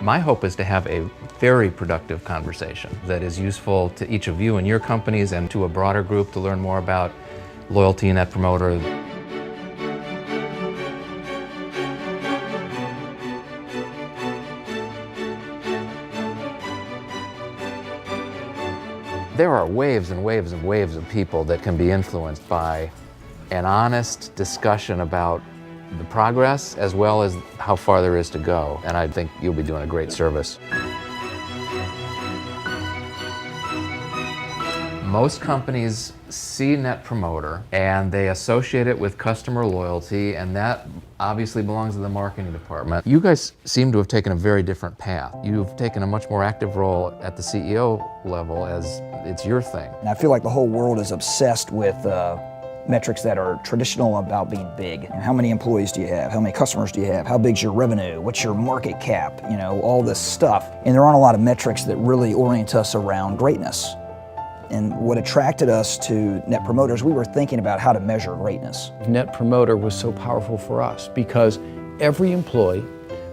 My hope is to have a very productive conversation that is useful to each of you and your companies and to a broader group to learn more about loyalty and Net Promoter. There are waves and waves and waves of people that can be influenced by an honest discussion about the progress as well as how far there is to go. And I think you'll be doing a great service. Most companies see Net Promoter and they associate it with customer loyalty, and that obviously belongs to the marketing department. You guys seem to have taken a very different path. You've taken a much more active role at the CEO level as it's your thing. And I feel like the whole world is obsessed with metrics that are traditional about being big. How many employees do you have? How many customers do you have? How big's your revenue? What's your market cap? You know, all this stuff. And there aren't a lot of metrics that really orient us around greatness. And what attracted us to Net Promoter is we were thinking about how to measure greatness. Net Promoter was so powerful for us because every employee,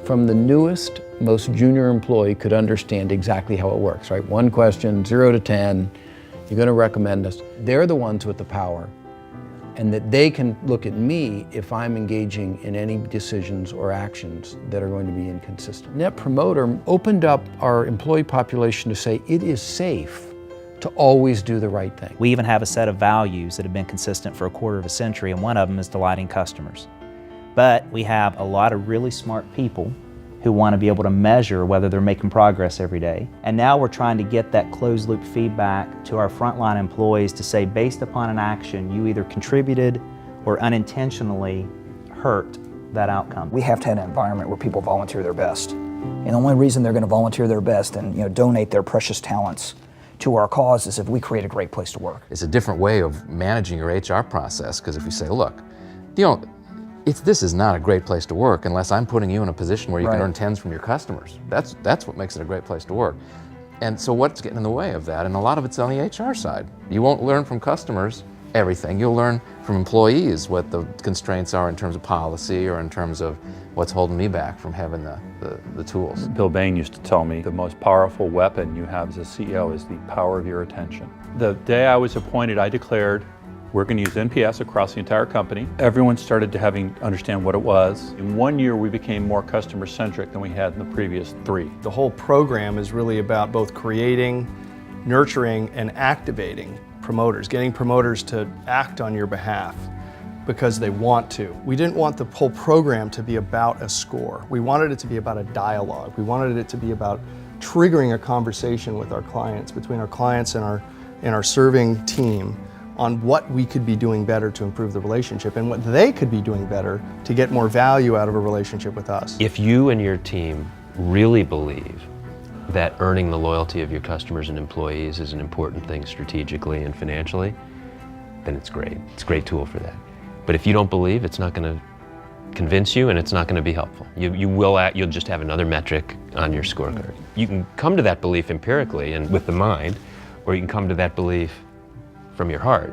from the newest, most junior employee, could understand exactly how it works, right? One question, 0 to 10, you're going to recommend us. They're the ones with the power, and that they can look at me if I'm engaging in any decisions or actions that are going to be inconsistent. Net Promoter opened up our employee population to say it is safe to always do the right thing. We even have a set of values that have been consistent for a quarter of a century, and one of them is delighting customers. But we have a lot of really smart people who want to be able to measure whether they're making progress every day. And now we're trying to get that closed loop feedback to our frontline employees to say, based upon an action, you either contributed or unintentionally hurt that outcome. We have to have an environment where people volunteer their best. And the only reason they're going to volunteer their best and donate their precious talents to our cause is if we create a great place to work. It's a different way of managing your HR process, because if you say, look, this is not a great place to work unless I'm putting you in a position where you can earn tens from your customers. That's what makes it a great place to work. And so what's getting in the way of that? And a lot of it's on the HR side. You won't learn from customers everything. You'll learn from employees what the constraints are in terms of policy or in terms of what's holding me back from having the tools. Bill Bain used to tell me the most powerful weapon you have as a CEO is the power of your attention. The day I was appointed, I declared we're going to use NPS across the entire company. Everyone started to understand what it was. In 1 year, we became more customer-centric than we had in the previous 3. The whole program is really about both creating, nurturing, and activating promoters, getting promoters to act on your behalf because they want to. We didn't want the whole program to be about a score. We wanted it to be about a dialogue. We wanted it to be about triggering a conversation with our clients, between our clients and our serving team, on what we could be doing better to improve the relationship and what they could be doing better to get more value out of a relationship with us. If you and your team really believe that earning the loyalty of your customers and employees is an important thing strategically and financially, then it's great. It's a great tool for that. But if you don't believe, it's not going to convince you and it's not going to be helpful. You'll just have another metric on your scorecard. You can come to that belief empirically and with the mind, or you can come to that belief from your heart.